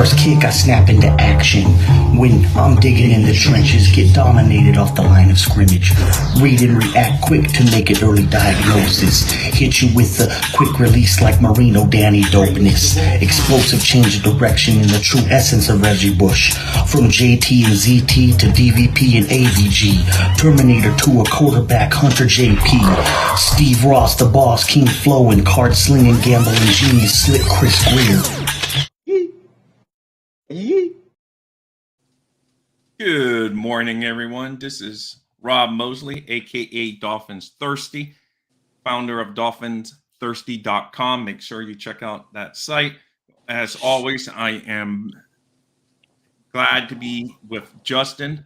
first kick, I snap into action. When I'm digging in the trenches, get dominated off the line of scrimmage. Read and react quick to make an early diagnosis. Hit you with the quick release like Marino Danny dopeness. Explosive change of direction in the true essence of Reggie Bush. From JT and ZT to DVP and AVG. Terminator to a quarterback, Hunter JP. Steve Ross, the boss, King Flow, and card slinging, gambling genius, Slick Chris Greer. Good morning, everyone. This is Rob Mosley, aka Dolphins Thirsty, founder of DolphinsThirsty.com. Make sure you check out that site. As always, I am glad to be with Justin.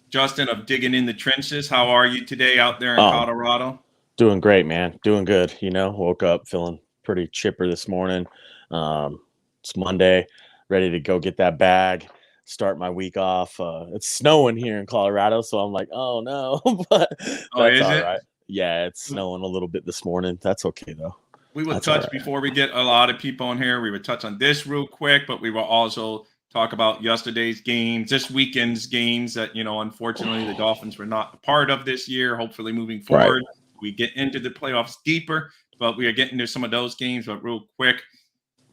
Justin of Digging in the Trenches. How are you today out there in Colorado? Doing great, man. Doing good. Woke up feeling pretty chipper this morning. It's Monday, ready to go get that bag, start my week off. It's snowing here in Colorado, so I'm like, oh no, but that's all right. Yeah, it's snowing a little bit this morning. That's okay though. We will touch before we get a lot of people in here. We would touch on this real quick, but we will also talk about yesterday's games, this weekend's games that, unfortunately the Dolphins were not a part of this year. Hopefully moving forward, we get into the playoffs deeper, but we are getting to some of those games. But real quick,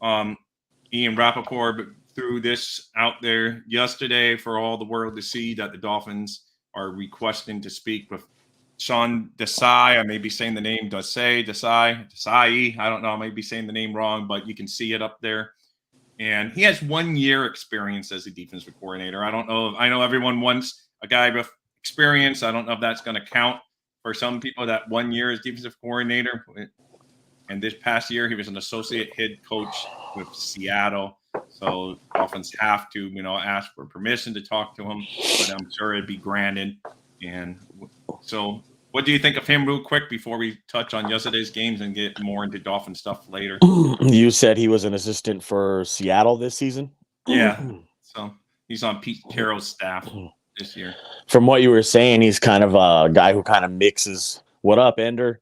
Ian Rappaport threw this out there yesterday for all the world to see that the Dolphins are requesting to speak with Sean Desai. I may be saying the name Desai. I don't know. I may be saying the name wrong, but you can see it up there. And he has 1 year experience as a defensive coordinator. I don't know. I know everyone wants a guy with experience. I don't know if that's going to count for some people, that 1 year as defensive coordinator. And this past year, he was an associate head coach with Seattle. So Dolphins have to, ask for permission to talk to him, but I'm sure it'd be granted. And so what do you think of him real quick before we touch on yesterday's games and get more into Dolphin stuff later? You said he was an assistant for Seattle this season? Yeah. So he's on Pete Carroll's staff this year. From what you were saying, he's kind of a guy who kind of mixes. What up, Ender?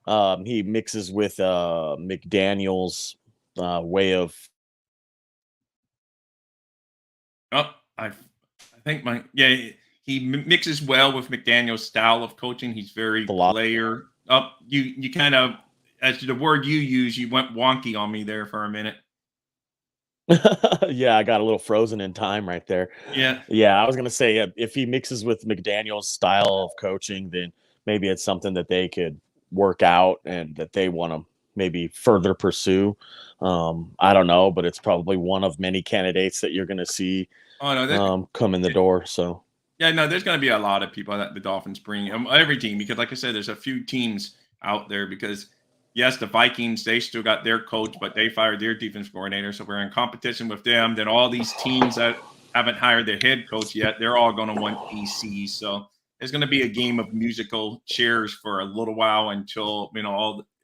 He mixes with McDaniel's way of. I think he mixes well with McDaniel's style of coaching. He's very player up. You kind of, as the word you use, you went wonky on me there for a minute. Yeah, I got a little frozen in time right there. Yeah. I was gonna say if he mixes with McDaniel's style of coaching, then maybe it's something that they could work out and that they want to maybe further pursue. I don't know, but it's probably one of many candidates that you're going to see come in the door. So yeah, no, there's going to be a lot of people that the Dolphins bring, every team, because like I said, there's a few teams out there because yes, the Vikings, they still got their coach, but they fired their defense coordinator. So we're in competition with them. Then all these teams that haven't hired their head coach yet, they're all going to want PCs. So there's going to be a game of musical chairs for a little while until,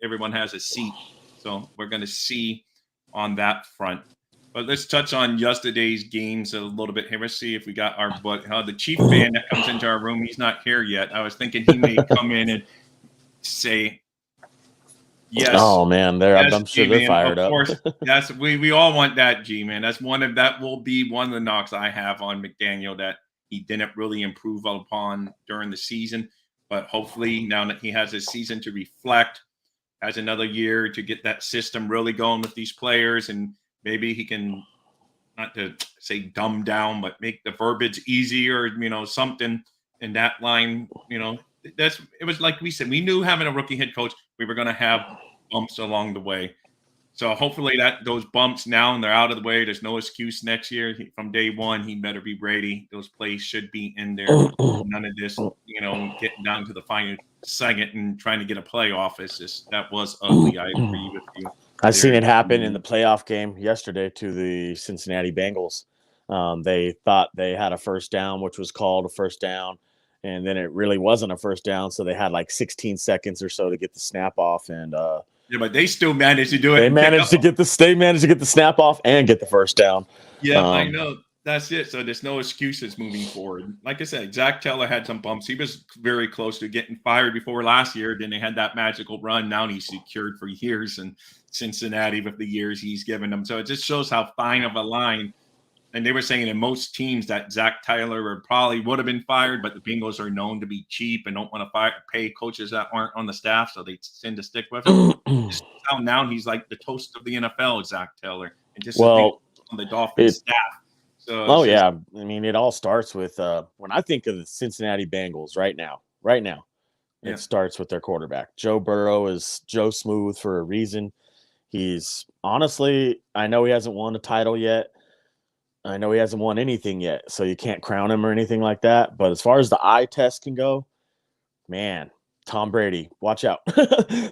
everyone has a seat. So we're going to see on that front. But let's touch on yesterday's games a little bit here. Let's see if we got the Chief fan that comes into our room. He's not here yet. I was thinking he may come in and say, yes. Oh man, I'm sure they're fired up. Of course, yes, we all want that, G-man. That will be one of the knocks I have on McDaniel, that he didn't really improve upon during the season. But hopefully now that he has a season to reflect, has another year to get that system really going with these players, and maybe he can, not to say dumb down, but make the verbiage easier, something in that line. It was like we said, we knew having a rookie head coach, we were going to have bumps along the way. So hopefully those bumps now, and they're out of the way. There's no excuse next year. From day one, he better be ready. Those plays should be in there. None of this, getting down to the final second and trying to get a playoff. That was ugly. I agree with you. I've seen it happen in the playoff game yesterday to the Cincinnati Bengals. They thought they had a first down, which was called a first down, and then it really wasn't a first down. So they had like 16 seconds or so to get the snap off, and yeah, but they still managed to do it. They managed to get the snap off and get the first down. Yeah, I know. That's it. So there's no excuses moving forward. Like I said, Zach Taylor had some bumps. He was very close to getting fired before last year. Then they had that magical run. Now he's secured for years in Cincinnati with the years he's given them. So it just shows how fine of a line and they were saying in most teams that Zach Taylor probably would have been fired, but the Bengals are known to be cheap and don't want to pay coaches that aren't on the staff, so they tend to stick with him. Now he's like the toast of the NFL, Zach Taylor, and just on the Dolphins staff. So yeah, I mean, it all starts with when I think of the Cincinnati Bengals right now, it starts with their quarterback. Joe Burrow is Joe Smooth for a reason. He's honestly, I know he hasn't won a title yet. I know he hasn't won anything yet, so you can't crown him or anything like that. But as far as the eye test can go, man, Tom Brady, watch out.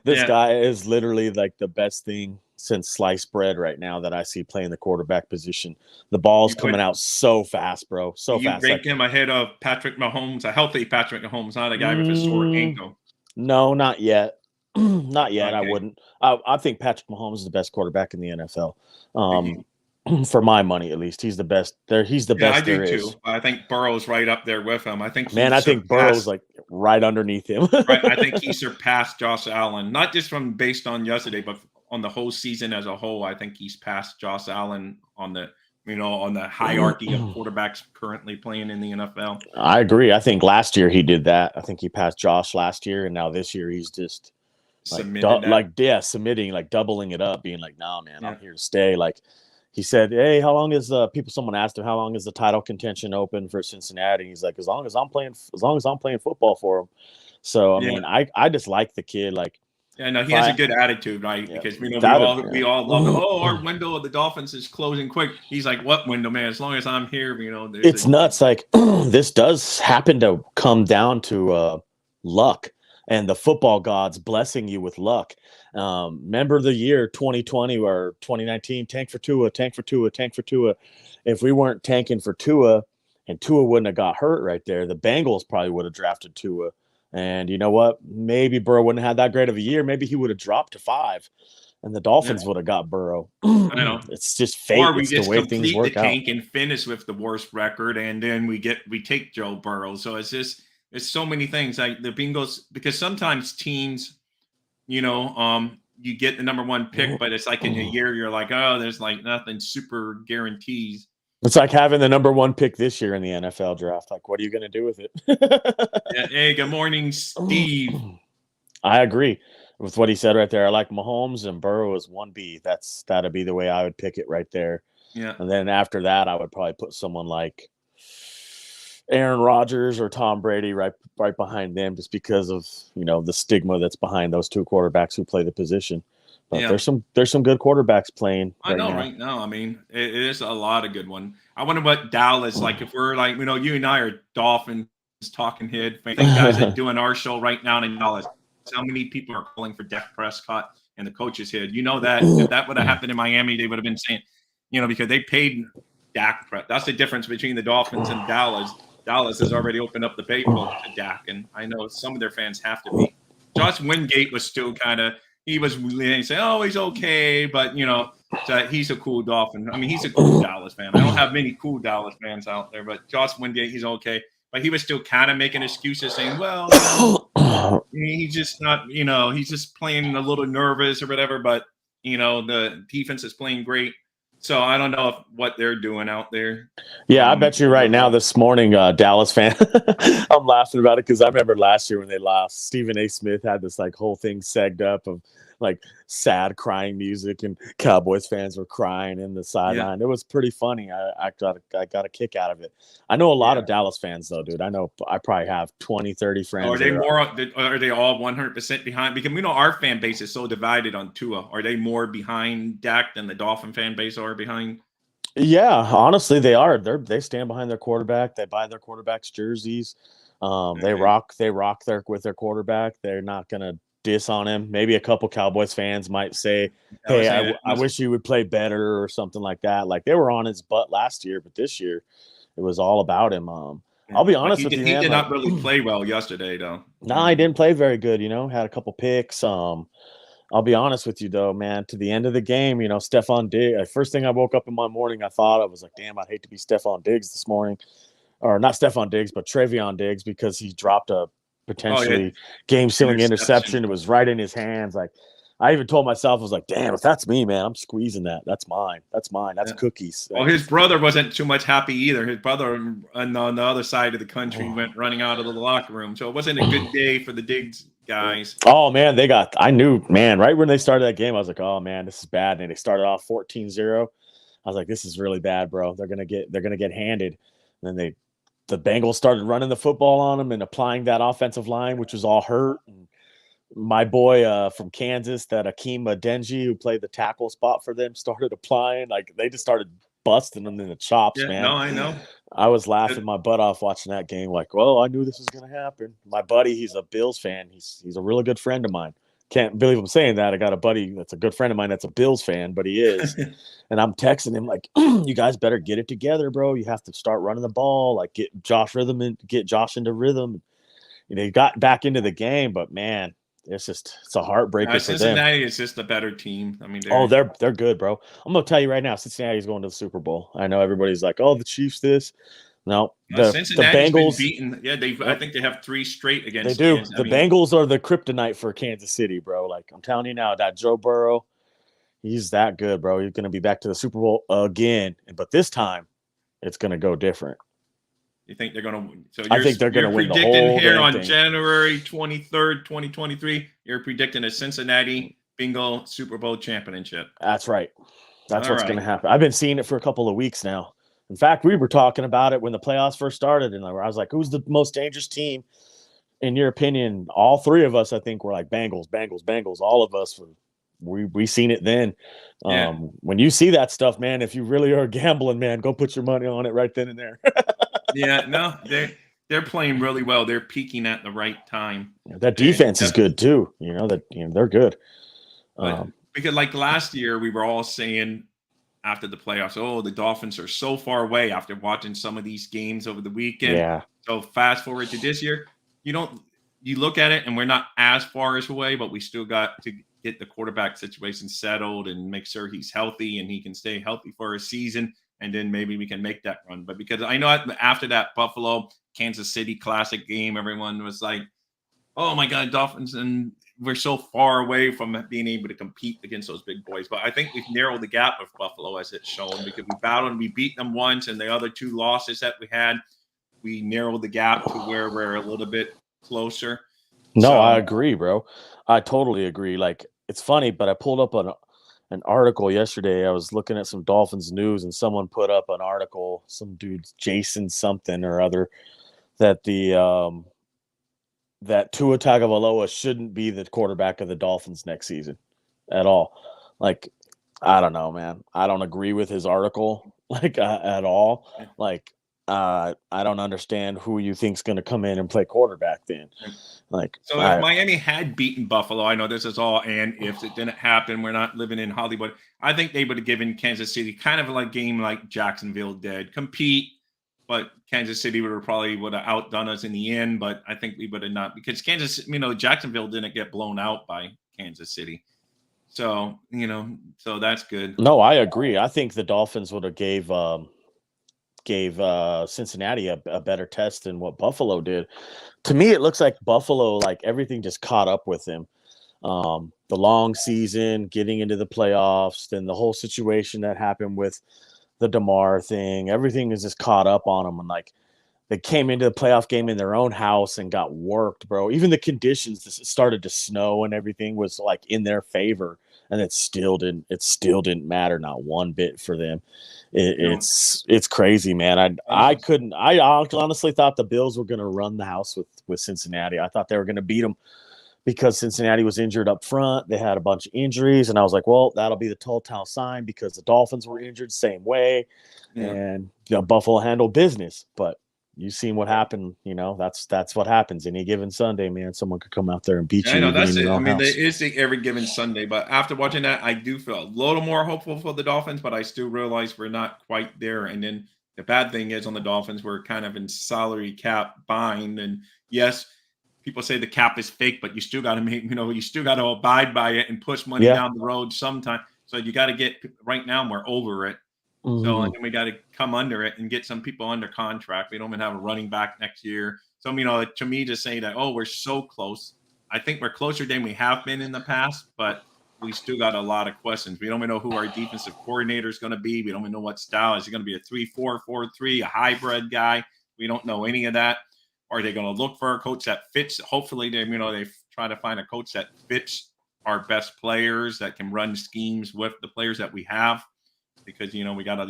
This guy is literally like the best thing since sliced bread right now that I see playing the quarterback position. The ball's coming out so fast, bro. So fast. You rank him ahead of Patrick Mahomes, a healthy Patrick Mahomes, not a guy with a sore ankle. No, not yet. Not yet. Okay. I wouldn't. I think Patrick Mahomes is the best quarterback in the NFL. For my money, at least, he's the best. He's the best. I do too. I think Burrow's right up there with him. I think. I think Burrow's like right underneath him. Right. I think he surpassed Josh Allen, not just based on yesterday, but on the whole season as a whole. I think he's passed Josh Allen on the hierarchy of quarterbacks currently playing in the NFL. I agree. I think last year he did that. I think he passed Josh last year, and now this year he's just submitting, like doubling it up, being like, "Nah, man, I'm here to stay." Like. He said, "Hey, how long is someone asked him how long is the title contention open for Cincinnati?" He's like, as long as I'm playing football for him. So I mean, I just like the kid. Like, he has a good attitude, right? Yeah. Because we all love him. Oh, our window of the Dolphins is closing quick. He's like, what window, man? As long as I'm here, it's nuts. Like this does happen to come down to luck and the football gods blessing you with luck. Remember the year 2020 or 2019, tank for Tua. If we weren't tanking for Tua and Tua wouldn't have got hurt right there, the Bengals probably would have drafted Tua. And you know what? Maybe Burrow wouldn't have had that great of a year. Maybe he would have dropped to 5 and the Dolphins would have got Burrow. I know. It's just fate. Or we just complete the tank and finish with the worst record. And then we take Joe Burrow. So it's so many things like the Bengals, because sometimes teams, you get the number 1 pick, but it's like in a year, you're like, oh, there's like nothing super guarantees. It's like having the number 1 pick this year in the NFL draft. Like, what are you going to do with it? Hey, good morning, Steve. I agree with what he said right there. I like Mahomes and Burrow as 1B. That'd be the way I would pick it right there. Yeah. And then after that, I would probably put someone like Aaron Rodgers or Tom Brady right behind them, just because of the stigma that's behind those 2 quarterbacks who play the position. But there's some good quarterbacks playing. Right now. I mean, it is a lot of good one. I wonder what Dallas, like if we're like, you and I are Dolphins talking head. I think guys are doing our show right now in Dallas. How many people are calling for Dak Prescott and the coach's head? That if that would have happened in Miami, they would have been saying, because they paid Dak. That's the difference between the Dolphins and Dallas. Dallas has already opened up the paybook to Dak, and I know some of their fans have to be. Josh Wingate was still he was saying, oh, he's okay, but, so he's a cool Dolphin. I mean, he's a cool Dallas fan. I don't have many cool Dallas fans out there, but Josh Wingate, he's okay. But he was still kind of making excuses saying, well, he's just not, he's just playing a little nervous or whatever, but, the defense is playing great. So I don't know what they're doing out there. Yeah, I bet you right now this morning, Dallas fan, I'm laughing about it because I remember last year when they lost, Stephen A. Smith had this like whole thing segged up of like sad crying music, and Cowboys fans were crying in the sideline. It was pretty funny. I got a kick out of it. I know a lot of Dallas fans though, dude. I know I probably have 20, 30 friends. Are they all 100% behind? Because we know our fan base is so divided on Tua. Are they more behind Dak than the Dolphin fan base are behind? Yeah, honestly, they are. They stand behind their quarterback. They buy their quarterback's jerseys. They rock with their quarterback. They're not gonna diss on him. Maybe a couple Cowboys fans might say, hey, I wish you would play better or something like that. Like they were on his butt last year, but this year it was all about him. I'll be honest with you, man. He did not really play well yesterday, though. No, he didn't play very good. Had a couple picks. I'll be honest with you, though, man. To the end of the game, Stephon Diggs. First thing I woke up in my morning, I was like, damn, I'd hate to be Stephon Diggs this morning. Or not Stephon Diggs, but Travion Diggs, because he dropped a potentially game-sealing interception. It was right in his hands. Like, I even told myself, I was like, damn, if that's me, man, I'm squeezing that. That's mine. That's mine. That's cookies. Well, his brother wasn't too much happy either. His brother on the other side of the country went running out of the locker room. So it wasn't a good day for the Diggs guys. Oh, man, I knew, man, right when they started that game, I was like, oh, man, this is bad. And they started off 14-0. I was like, this is really bad, bro. They're going to get handed. And then the Bengals started running the football on them and applying that offensive line, which was all hurt. And my boy from Kansas, that Akeem Adeniji, who played the tackle spot for them, started applying. Like, they just started busting them in the chops, man. No, I know. I was laughing my butt off watching that game. Like, well, I knew this was going to happen. My buddy, he's a Bills fan. He's a really good friend of mine. Can't believe I'm saying that. I got a buddy that's a good friend of mine that's a Bills fan, but he is. And I'm texting him like, you guys better get it together, bro. You have to start running the ball. Like, get Josh into rhythm. He got back into the game, but man, it's a heartbreaker for them. Cincinnati is just a better team. I mean, they're good, bro. I'm gonna tell you right now, Cincinnati's going to the Super Bowl. I know everybody's like, oh, the Chiefs this. No, the Bengals. Beaten. Yeah, I think they have 3 straight against. They do. Bengals are the kryptonite for Kansas City, bro. Like, I'm telling you now, that Joe Burrow, he's that good, bro. He's gonna be back to the Super Bowl again, but this time, it's gonna go different. You think they're going to? So I think they're going to win the whole predicting here on thing. January 23rd, 2023. You're predicting a Cincinnati Bengal Super Bowl championship. That's right. That's what's going to happen. I've been seeing it for a couple of weeks now. In fact, we were talking about it when the playoffs first started, and I was like, "Who's the most dangerous team, in your opinion?" All 3 of us, I think, were like Bengals, Bengals, Bengals. All of us we seen it then. Yeah. When you see that stuff, man, if you really are gambling, man, go put your money on it right then and there. Yeah, no, they're playing really well. They're peaking at the right time. That defense is good too. They're good. Because like last year, we were all saying after the playoffs, oh, the Dolphins are so far away after watching some of these games over the weekend. Yeah. So fast forward to this year, you look at it and we're not as far as away, but we still got to get the quarterback situation settled and make sure he's healthy and he can stay healthy for a season. And then maybe we can make that run. But because I know after that Buffalo Kansas City Classic game, everyone was like, oh my God, Dolphins. And we're so far away from being able to compete against those big boys. But I think we've narrowed the gap with Buffalo, as it's shown, because we battled and we beat them once. And the other 2 losses that we had, we narrowed the gap to where we're a little bit closer. No, I agree, bro. I totally agree. Like, it's funny, but I pulled up an article yesterday. I was looking at some Dolphins news, and someone put up an article, some dude, Jason something or other, that that Tua Tagovailoa shouldn't be the quarterback of the Dolphins next season at all. Like, I don't know, man. I don't agree with his article at all. Like, I don't understand who you think's going to come in and play quarterback then. Like, so if Miami had beaten Buffalo, I know this is all and if it didn't happen, we're not living in Hollywood. I think they would have given Kansas City kind of like game like Jacksonville did, compete, but Kansas City would have outdone us in the end. But I think we would have not, because Jacksonville didn't get blown out by Kansas City. So, so that's good. No, I agree. I think the Dolphins would have gave Cincinnati a better test than what Buffalo did. To me, it looks like Buffalo, like everything just caught up with him. The long season, getting into the playoffs, then the whole situation that happened with the DeMar thing, everything is just caught up on them. And like, they came into the playoff game in their own house and got worked, bro. Even the conditions, it started to snow and everything was like in their favor. And it still didn't matter, not one bit for them. It's crazy, man. I honestly thought the Bills were going to run the house with Cincinnati. I thought they were going to beat them because Cincinnati was injured up front. They had a bunch of injuries, and I was like, well, that'll be the telltale sign because the Dolphins were injured same way, and Buffalo handled business. But you seen what happened, that's what happens any given Sunday, man. Someone could come out there and beat you. I know, that's it. I mean, there is every given Sunday, but after watching that, I do feel a little more hopeful for the Dolphins, but I still realize we're not quite there. And then the bad thing is on the Dolphins, we're kind of in salary cap bind. And yes, people say the cap is fake, but you still got to you still got to abide by it and push money down the road sometime. So you got to get, right now we're over it. Mm-hmm. So and then we got to come under it and get some people under contract. We don't even have a running back next year. So, to me, to say that, oh, we're so close, I think we're closer than we have been in the past. But we still got a lot of questions. We don't even know who our defensive coordinator is going to be. We don't even know what style. Is he going to be a 3-4, 4-3, a hybrid guy? We don't know any of that. Are they going to look for a coach that fits? Hopefully, they try to find a coach that fits our best players, that can run schemes with the players that we have, because we got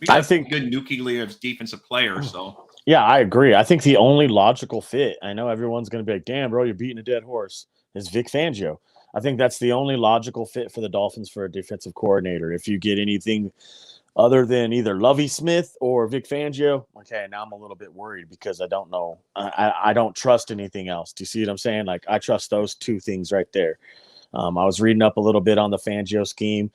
I think good nucleus defensive players. So yeah, I agree. I think the only logical fit, I know everyone's going to be like, damn, bro, you're beating a dead horse, is Vic Fangio. I think that's the only logical fit for the Dolphins for a defensive coordinator. If you get anything other than either Lovie Smith or Vic Fangio, okay, now I'm a little bit worried because I don't know. I don't trust anything else. Do you see what I'm saying? Like, I trust those two things right there. I was reading up a little bit on the Fangio scheme.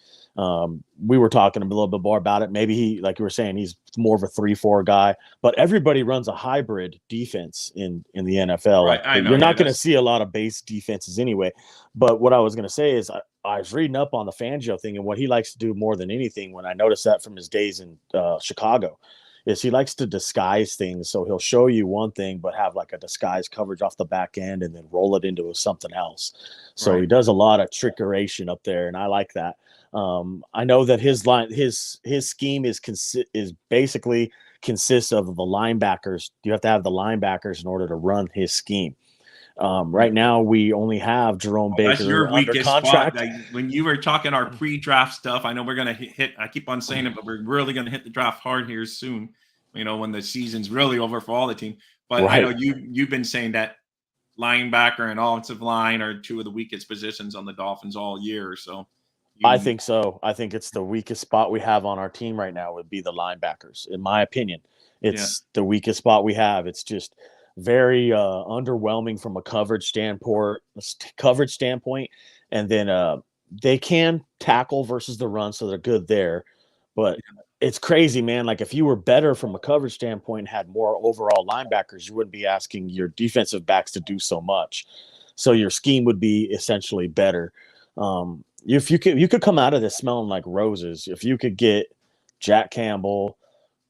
We were talking a little bit more about it. Maybe he, like you were saying, he's more of a 3-4 guy, but everybody runs a hybrid defense in the NFL. Right, like, you're not going to see a lot of base defenses anyway. But what I was going to say is I was reading up on the Fangio thing, and what he likes to do more than anything, when I noticed that from his days in Chicago, is he likes to disguise things. So he'll show you one thing, but have like a disguise coverage off the back end and then roll it into something else. So he does a lot of trickeration up there, and I like that. I know that his scheme is basically consists of the linebackers. You have to have the linebackers in order to run his scheme. Right now, we only have Jerome Baker. That's your weakest contract. Spot. When you were talking our pre-draft stuff, I know we're going to hit. I keep on saying it, but we're really going to hit the draft hard here soon. When the season's really over for all the team. But I know you've been saying that linebacker and offensive line are two of the weakest positions on the Dolphins all year. So I think so. I think it's the weakest spot we have on our team right now would be the linebackers. In my opinion, it's the weakest spot we have. It's just very underwhelming from a coverage standpoint. And then they can tackle versus the run, so they're good there. But it's crazy, man. Like, if you were better from a coverage standpoint and had more overall linebackers, you wouldn't be asking your defensive backs to do so much. So your scheme would be essentially better. If you could come out of this smelling like roses, if you could get Jack Campbell,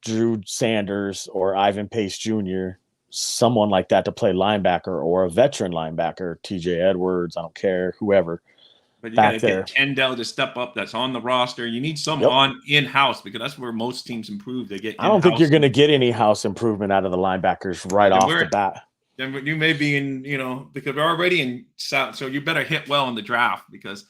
Drew Sanders, or Ivan Pace Jr., someone like that to play linebacker, or a veteran linebacker, TJ Edwards, I don't care, whoever. But you got to get Kendall to step up. That's on the roster. You need someone in-house, because that's where most teams improve. They get. I don't think you're going to get any house improvement out of the linebackers right off the bat. Then you may be in, because we're already in South, so you better hit well in the draft, because,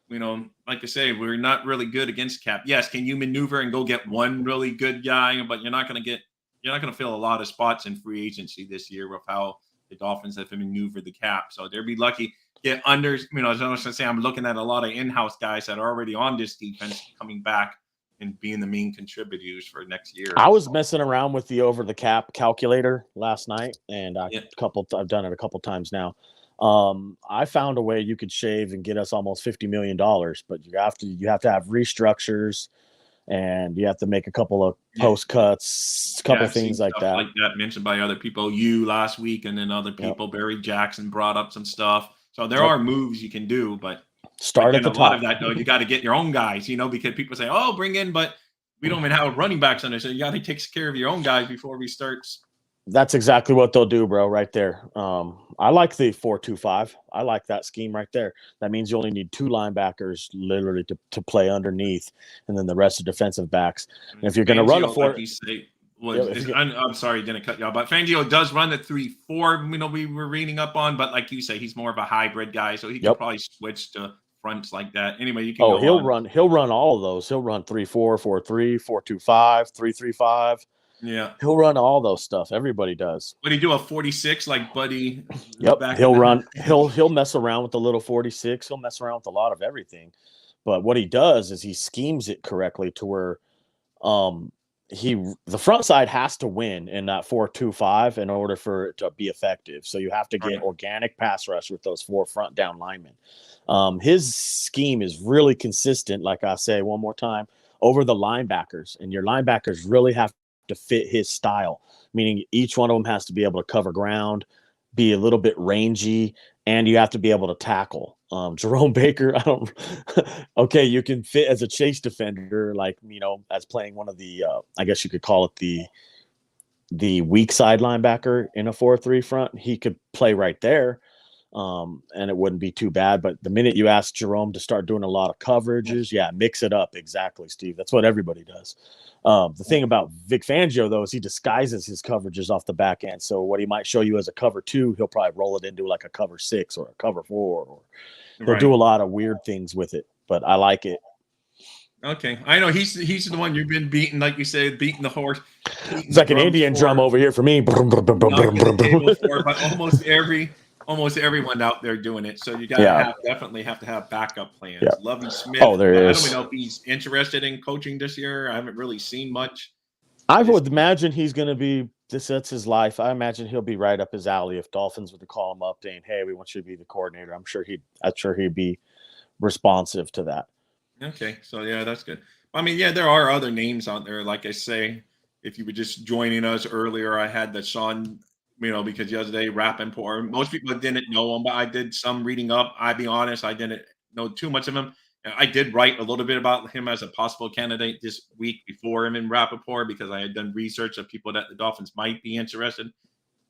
like I say, we're not really good against cap. Yes, can you maneuver and go get one really good guy, but you're not going to fill a lot of spots in free agency this year with how the Dolphins have maneuvered the cap. So they'll be lucky. Get under, as I was going to say, I'm looking at a lot of in-house guys that are already on this defense coming back and being the main contributors for next year. I was messing around with the over the cap calculator last night, and I've done it a couple times now. I found a way you could shave and get us almost $50 million, but you have to have restructures, and you have to make a couple of post cuts, things like that. Like that mentioned by other people, last week, and then other people. Barry Jackson brought up some stuff. So there are moves you can do, but start at the top. A lot of that, though, you got to get your own guys, because people say, "Oh, bring in," but we don't even have running backs on there, so you got to take care of your own guys before we start. That's exactly what they'll do, bro. Right there. I like the 4-2-5. I like that scheme right there. That means you only need two linebackers, literally, to play underneath, and then the rest of defensive backs. And if you're going to run a 4, I'm sorry, didn't cut y'all, but Fangio does run the 3-4. We were reading up on, but like you say, he's more of a hybrid guy, so he can probably switch to fronts like that. Anyway, you can. He'll run all of those. He'll run 3-4, 4-3, 4-2-5, 3-3-5. Yeah, he'll run all those stuff. Everybody does. Would he do a 46 like Buddy? Yep, he'll run. He'll mess around with the little 46. He'll mess around with a lot of everything. But what he does is he schemes it correctly to where, the front side has to win in that 4-2-5 in order for it to be effective. So you have to get organic pass rush with those 4 front down linemen. His scheme is really consistent. Like I say one more time, over the linebackers, and your linebackers really have to fit his style, meaning each one of them has to be able to cover ground, be a little bit rangy, and you have to be able to tackle. Jerome Baker, you can fit as a chase defender, like, as playing one of the, I guess you could call it the weak side linebacker in a 4-3 front. He could play right there. and it wouldn't be too bad. But the minute you ask Jerome to start doing a lot of coverages, mix it up. Exactly, Steve. That's what everybody does. The thing about Vic Fangio, though, is he disguises his coverages off the back end. So what he might show you as a cover 2, he'll probably roll it into like a cover 6 or a cover 4, or he'll do a lot of weird things with it. But I like it. Okay, I know he's the one you've been beating, like you said, beating the horse. It's like an Indian drum over here for me. But almost everyone out there doing it. So you gotta definitely have to have backup plans. Yeah. Lovie Smith. Oh, there is. I don't know if he's interested in coaching this year. I haven't really seen much. I would imagine he's going to be. That's his life. I imagine he'll be right up his alley if Dolphins were to call him up saying, "Hey, we want you to be the coordinator." I'm sure he'd be responsive to that. Okay, so that's good. I mean, there are other names out there. Like I say, if you were just joining us earlier, I had the Sean, because yesterday Rappaport. Most people didn't know him, but I did some reading up. I'll be honest, I didn't know too much of him. I did write a little bit about him as a possible candidate this week before him in Rappaport, because I had done research of people that the Dolphins might be interested.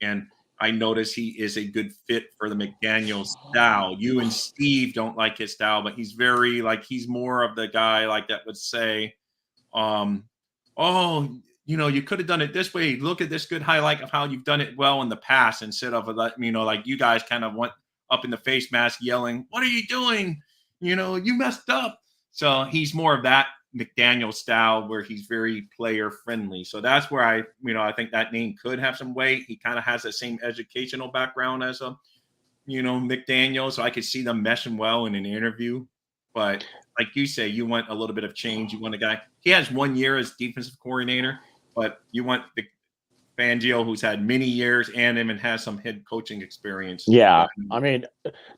And I noticed he is a good fit for the McDaniel style. You and Steve don't like his style, but he's very he's more of the guy that would say, you could have done it this way. Look at this good highlight of how you've done it well in the past, instead of you guys kind of went up in the face mask yelling, "What are you doing? You messed up." So he's more of that McDaniel style where he's very player friendly. So that's where I think that name could have some weight. He kind of has the same educational background as McDaniel. So I could see them meshing well in an interview. But like you say, you want a little bit of change. You want a guy, he has 1 year as defensive coordinator, but you want the Fangio, who's had many years and has some head coaching experience. Yeah. I mean,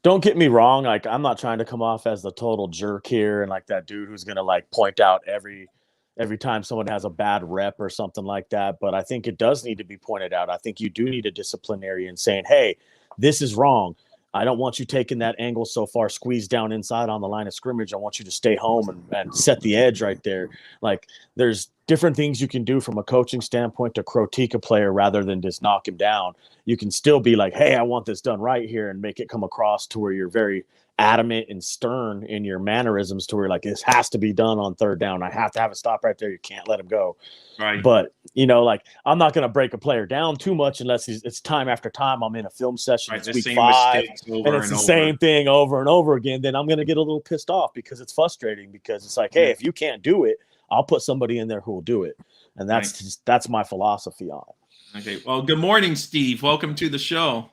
don't get me wrong. I'm not trying to come off as the total jerk here and that dude who's going to point out every time someone has a bad rep or something like that. But I think it does need to be pointed out. I think you do need a disciplinarian saying, "Hey, this is wrong. I don't want you taking that angle so far, squeezed down inside on the line of scrimmage. I want you to stay home and set the edge right there." There's different things you can do from a coaching standpoint to critique a player rather than just knock him down. You can still be like, "Hey, I want this done right here," and make it come across to where you're very adamant and stern in your mannerisms to where this has to be done on third down. I have to have a stop right there. You can't let him go. Right. But, I'm not going to break a player down too much unless it's time after time. I'm in a film session. It's week 5 and it's the same thing over and over again. Then I'm going to get a little pissed off because it's frustrating, because it's hey, if you can't do it, I'll put somebody in there who will do it. And that's my philosophy on it. Okay. Well, good morning, Steve. Welcome to the show.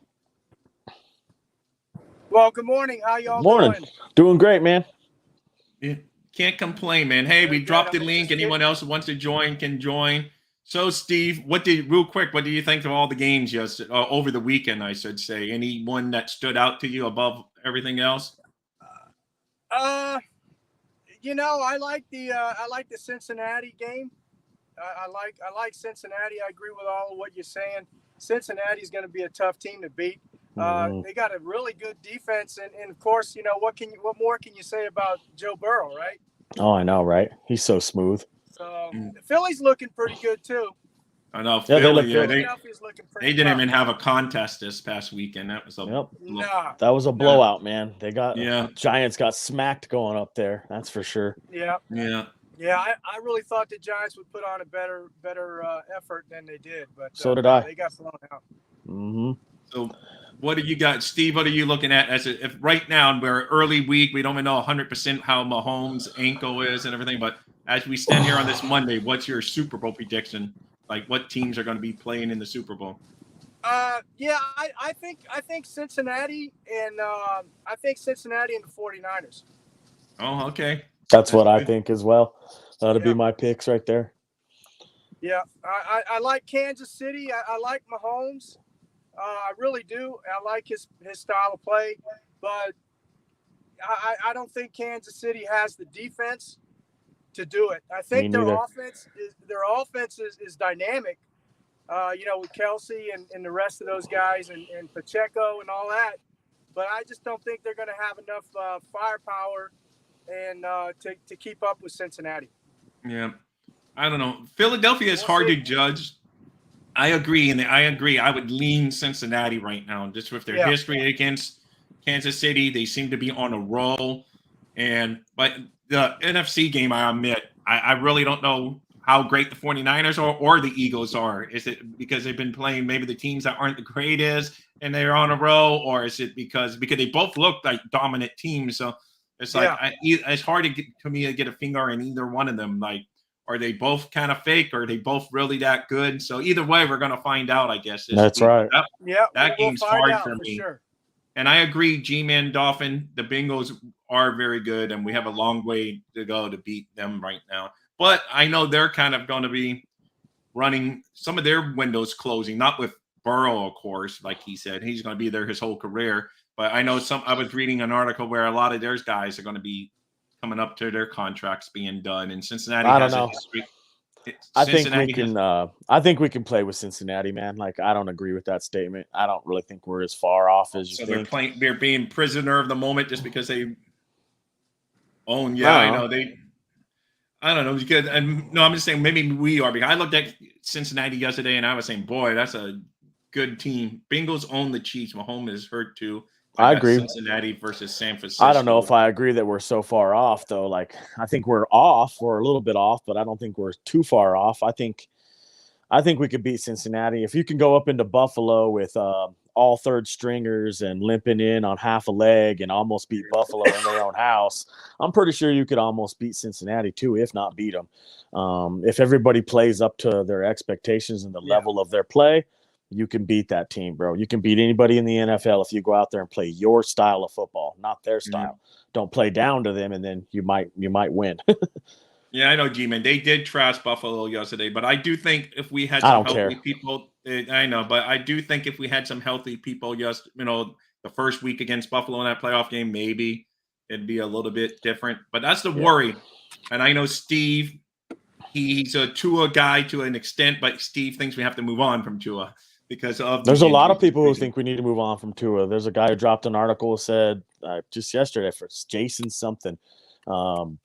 Well, good morning. How y'all doing? Doing great, man. Yeah, can't complain, man. Hey, we dropped the link. Anyone else who wants to join can join. So, Steve, what do you think of all the games yesterday, over the weekend, I should say? Any one that stood out to you above everything else? I like the Cincinnati game. I like Cincinnati. I agree with all of what you're saying. Cincinnati's going to be a tough team to beat. They got a really good defense, and of course, what more can you say about Joe Burrow, right? Oh, I know, right? He's so smooth. So Philly's looking pretty good too. I know. Yeah, they didn't even have a contest this past weekend. That was that was a blowout, man. They got Giants got smacked going up there. That's for sure. Yeah. I really thought the Giants would put on a better effort than they did, but so did I. They got blown out. Mm-hmm. So, what do you got, Steve? What are you looking at if right now we're early week? We don't even know 100% how Mahomes' ankle is and everything, but as we stand here on this Monday, what's your Super Bowl prediction? What teams are going to be playing in the Super Bowl? I think Cincinnati and the 49ers. Oh, okay. That's what good. I think as well. That'll be my picks right there. Yeah, I like Kansas City. I like Mahomes. I really do. I like his style of play, but I don't think Kansas City has the defense to do it. I think their offense is dynamic. With Kelsey and the rest of those guys and Pacheco and all that, but I just don't think they're going to have enough firepower and to keep up with Cincinnati. Yeah, I don't know. Philadelphia is hard to judge. I agree, I would lean Cincinnati right now, just with their history against Kansas City, they seem to be on a roll. But the NFC game, I admit, I really don't know how great the 49ers are or the Eagles are. Is it because they've been playing maybe the teams that aren't the greatest and they're on a roll, or is it because they both look like dominant teams? So it's like it's hard to me to get a finger in either one of them. Like, are they both kind of fake, or are they both really that good? So either way, we're gonna find out, I guess. That's right. That game's hard for me. Sure. And I agree, G-Man Dolphin, the Bengals are very good, and we have a long way to go to beat them right now. But I know they're kind of going to be running some of their windows closing, not with Burrow, of course, like he said. He's going to be there his whole career. But I know I was reading an article where a lot of their guys are going to be coming up to their contracts being done. And Cincinnati I don't know. I think we can play with Cincinnati, man. Like, I don't agree with that statement. I don't really think we're as far off as you think. They're being prisoner of the moment just because they own. Yeah, I know I don't know. Because I'm just saying maybe we are, because I looked at Cincinnati yesterday and I was saying, boy, that's a good team. Bengals own the Chiefs. Mahomes is hurt too. I agree. Cincinnati versus San Francisco. I don't know if I agree that we're so far off, though. Like, I think we're off. We're a little bit off, but I don't think we're too far off. I think we could beat Cincinnati. If you can go up into Buffalo with all third stringers and limping in on half a leg and almost beat Buffalo in their own house, I'm pretty sure you could almost beat Cincinnati too, if not beat them. If everybody plays up to their expectations and the level of their play, you can beat that team, bro. You can beat anybody in the NFL if you go out there and play your style of football, not their style. Don't play down to them, and then you might win. Yeah, I know, G-Man. They did trash Buffalo yesterday, but I do think if we had some healthy people, I know, but I do think if we had some healthy people, the first week against Buffalo in that playoff game, maybe it'd be a little bit different. But that's the worry. And I know Steve, he's a Tua guy to an extent, but Steve thinks we have to move on from Tua because of there's a lot of people who think we need to move on from Tua. There's a guy who dropped an article, said just yesterday, for Jason something,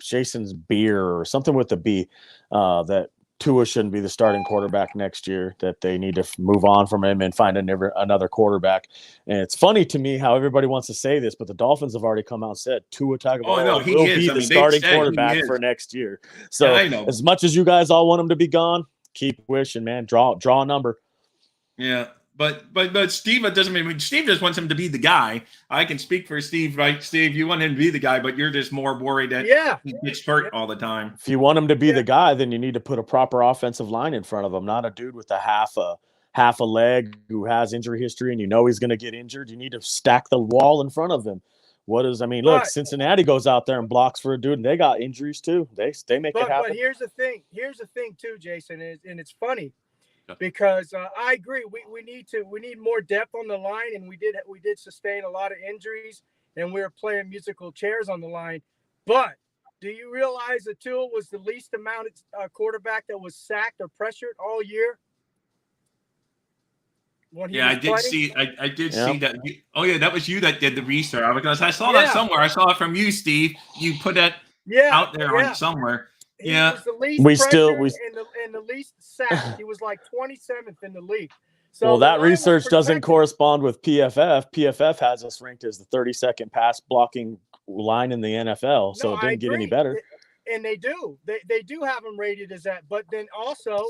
Jason's beer or something with the B, that Tua shouldn't be the starting quarterback next year, that they need to move on from him and find another quarterback. And it's funny to me how everybody wants to say this, but the Dolphins have already come out and said Tua Tagovailoa will be the starting quarterback for next year. So as much as you guys all want him to be gone, keep wishing, man. Draw a number. Yeah. But Steve doesn't mean Steve just wants him to be the guy. I can speak for Steve, right? Steve, you want him to be the guy, but you're just more worried that he gets hurt all the time. If you want him to be the guy, then you need to put a proper offensive line in front of him, not a dude with a half a leg who has injury history and he's going to get injured. You need to stack the wall in front of him. Look, Cincinnati goes out there and blocks for a dude, and they got injuries too. They make it happen. But here's the thing too, Jason, and it's funny. Because I agree, we need more depth on the line, and we did sustain a lot of injuries, and we were playing musical chairs on the line. But do you realize that Tua was the least amount of quarterback that was sacked or pressured all year? I did see that. Oh yeah, that was you that did the research. I saw that somewhere. I saw it from you, Steve. You put that out there on somewhere. He was the least and the least sacked. He was like 27th in the league. So that research doesn't correspond with PFF. PFF has us ranked as the 32nd pass blocking line in the NFL, so it didn't get any better. And they do. They do have him rated as that, but then also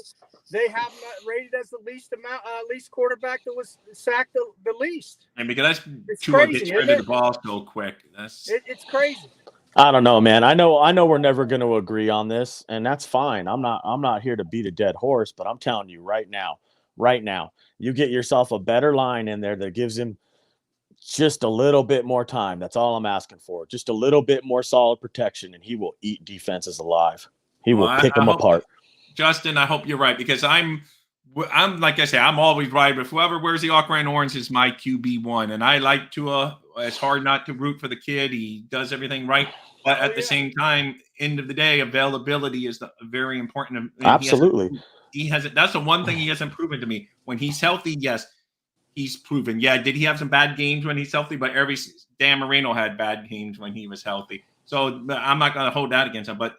they have him rated as the least quarterback that was sacked the least. And because that's Tua gets rid of the ball so quick. It's crazy. I don't know, man. I know we're never going to agree on this, and that's fine. I'm not here to beat a dead horse, but I'm telling you right now, you get yourself a better line in there that gives him just a little bit more time. That's all I'm asking for. Just a little bit more solid protection, and he will eat defenses alive. He will pick them apart. Justin, I hope you're right, because I'm like I say, I'm always right. But whoever wears the aqua and orange is my QB1, and I like Tua. It's hard not to root for the kid. He does everything right, but at the same time, end of the day, availability is very important. Absolutely, he hasn't. That's the one thing he hasn't proven to me. When he's healthy, yes, he's proven. Yeah, did he have some bad games when he's healthy? But Dan Marino had bad games when he was healthy. So I'm not going to hold that against him. But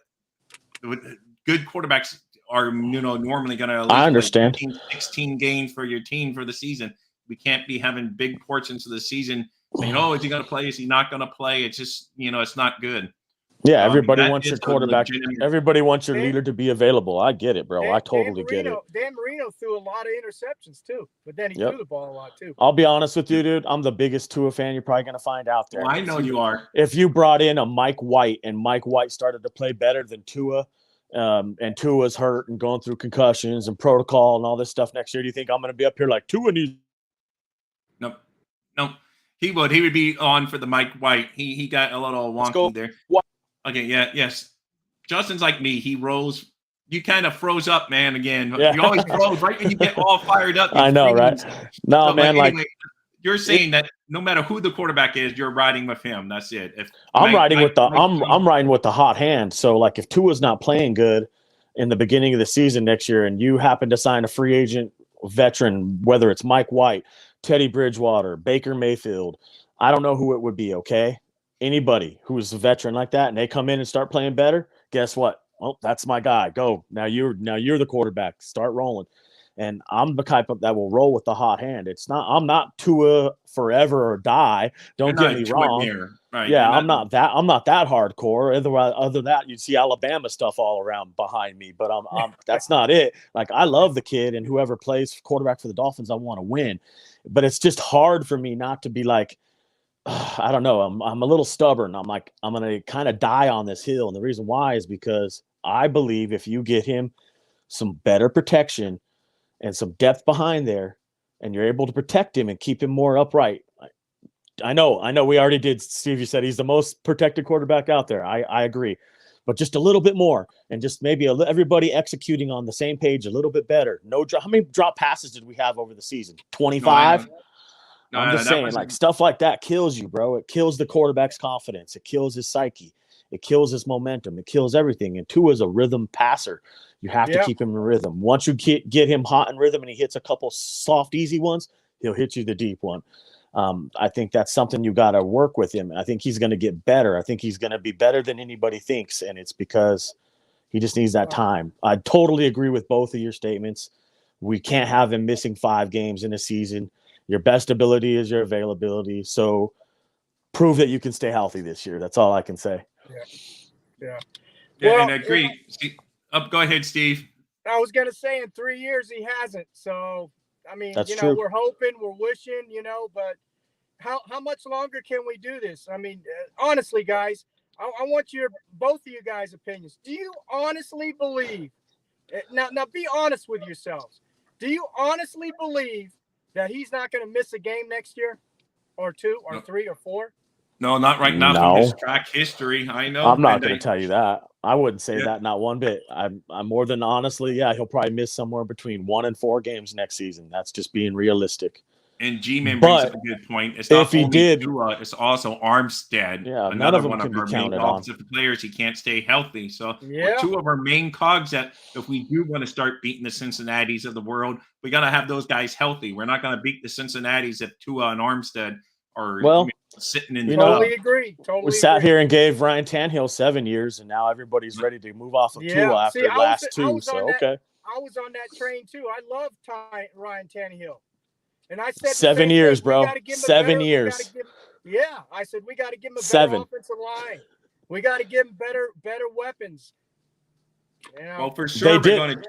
good quarterbacks are normally going to. I understand. 16 games for your team for the season. We can't be having big portions of the season saying, "Oh, is he going to play? Is he not going to play?" It's just, it's not good. Yeah, everybody wants your quarterback. Everybody wants your leader to be available. I get it, bro. I totally get it. Dan Marino threw a lot of interceptions too, but then he threw the ball a lot too. I'll be honest with you, dude. I'm the biggest Tua fan you're probably going to find out there. Well, I know you are. If you brought in a Mike White and Mike White started to play better than Tua, and Tua's hurt and going through concussions and protocol and all this stuff next year, do you think I'm going to be up here like Tua needs? No. He would be on for the Mike White. He got a little wonky there. What? Okay, yes. Justin's like me. He rose. You kind of froze up, man, again. Yeah. You always froze right when you get all fired up. I know, right? No, so, man, anyway, you're saying that no matter who the quarterback is, you're riding with him. That's it. I'm riding with the hot hand. So, like, if Tua's not playing good in the beginning of the season next year and you happen to sign a free agent veteran, whether it's Mike White, Teddy Bridgewater, Baker Mayfield, I don't know who it would be, okay? Anybody who's a veteran like that and they come in and start playing better, guess what? Well, that's my guy. Go. Now you're the quarterback. Start rolling. And I'm the type that will roll with the hot hand. I'm not Tua forever or die. Don't get me wrong. Right. Yeah, I'm not that hardcore. Other than that, you'd see Alabama stuff all around behind me. But I'm that's not it. Like, I love the kid, and whoever plays quarterback for the Dolphins, I want to win. But it's just hard for me not to be like, I don't know. I'm a little stubborn. I'm like, I'm going to kind of die on this hill. And the reason why is because I believe if you get him some better protection and some depth behind there, and you're able to protect him and keep him more upright. I know we already did. Steve, you said he's the most protected quarterback out there. I agree, but just a little bit more, and just maybe everybody executing on the same page a little bit better. How many drop passes did we have over the season? 25. I'm just saying, like, stuff like that kills you, bro. It kills the quarterback's confidence. It kills his psyche. It kills his momentum. It kills everything. And Tua is a rhythm passer. You have to keep him in rhythm. Once you get him hot in rhythm and he hits a couple soft, easy ones, he'll hit you the deep one. I think that's something you got to work with him. I think he's going to get better. I think he's going to be better than anybody thinks, and it's because he just needs that time. I totally agree with both of your statements. We can't have him missing 5 games in a season. Your best ability is your availability. So prove that you can stay healthy this year. That's all I can say. Yeah, well, and I agree. Go ahead, Steve. I was going to say in 3 years he hasn't. So, I mean, that's true. We're hoping, we're wishing, but how much longer can we do this? I mean, honestly, guys, I want both of you guys' opinions. Do you honestly believe – now be honest with yourselves. Do you honestly believe that he's not going to miss a game next year or 2 or 3 or 4? No, not right now. From his track history, I know. I'm not going to tell you that. I wouldn't say that, not one bit. I'm more than honestly, he'll probably miss somewhere between 1 and 4 games next season. That's just being realistic. And G-Man brings up a good point. It's not only Tua, it's also Armstead. Yeah, none of them can be counted on. Offensive players, he can't stay healthy. So 2 of our main cogs that if we do want to start beating the Cincinnatis of the world, we got to have those guys healthy. We're not going to beat the Cincinnatis if Tua and Armstead are sitting in the totally agree. We sat here and gave Ryan Tannehill 7 years, and now everybody's ready to move off of Tua after the last 2. So okay, I was on that train too. I love Ryan Tannehill, and I said 7 years, bro. 7 years. I said we got to give him a better offensive line. We got to give him better weapons. Well, for sure, they did.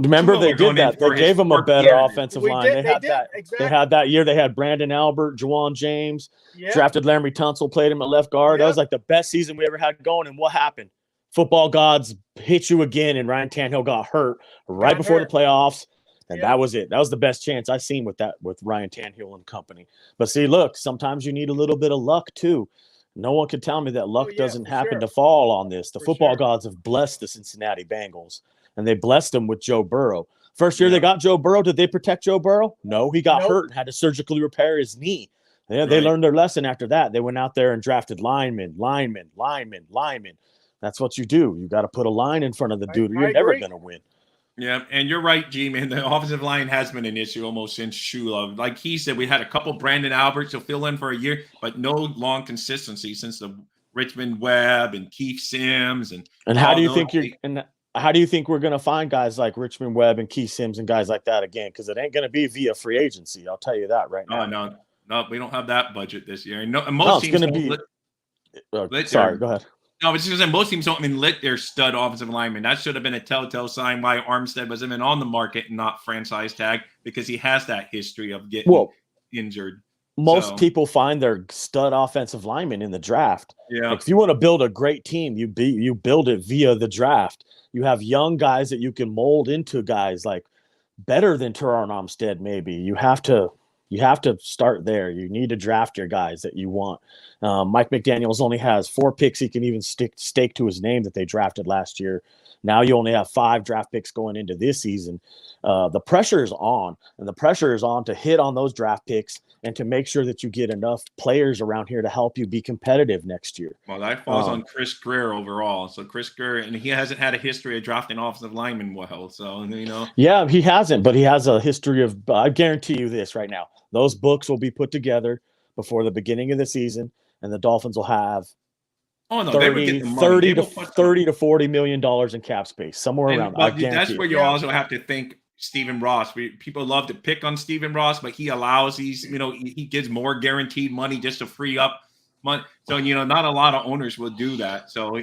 Remember, they did that. They gave him a better offensive line. They had that. Exactly. They had that year. They had Brandon Albert, Juwan James, drafted Laremy Tunsil, played him at left guard. That was like the best season we ever had going. And what happened? Football gods hit you again, and Ryan Tannehill got hurt before the playoffs. And that was it. That was the best chance I've seen with Ryan Tannehill and company. But see, look, sometimes you need a little bit of luck too. No one can tell me that luck doesn't happen to fall on this. The football gods have blessed the Cincinnati Bengals. And they blessed him with Joe Burrow. First year they got Joe Burrow. Did they protect Joe Burrow? No, he got hurt and had to surgically repair his knee. They learned their lesson after that. They went out there and drafted linemen. That's what you do. You got to put a line in front of the dude, or you're never going to win. Yeah, and you're right, G-Man. The offensive line has been an issue almost since Shula. Like he said, we had a couple Brandon Alberts to fill in for a year, but no long consistency since the Richmond Webb and Keith Sims. And how do you think how do you think we're going to find guys like Richmond Webb and Keith Sims and guys like that again? Because it ain't going to be via free agency. I'll tell you that right now. we don't have that budget this year. And most No, it's teams going to don't be. Sorry, go ahead. No, it's just that most teams don't even lit their stud offensive lineman. That should have been a telltale sign why Armstead was even on the market and not franchise tag, because he has that history of getting injured. Most people find their stud offensive lineman in the draft. Yeah. Like if you want to build a great team, you build it via the draft. You have young guys that you can mold into guys like better than Teron Armstead. Maybe you have to start there. You need to draft your guys that you want. Mike McDaniels only has 4 picks he can even stake to his name that they drafted last year. Now you only have 5 draft picks going into this season. The pressure is on, and the pressure is on to hit on those draft picks and to make sure that you get enough players around here to help you be competitive next year. Well, that falls on Chris Greer overall. So Chris Greer, and he hasn't had a history of drafting offensive linemen well. So, Yeah, he hasn't, but he has a history of, I guarantee you this right now, those books will be put together before the beginning of the season, and the Dolphins will have $30 to $40 million in cap space, somewhere around. But that's where you also have to think Stephen Ross. People love to pick on Stephen Ross, but he allows these, he gives more guaranteed money just to free up money. So, not a lot of owners will do that. So,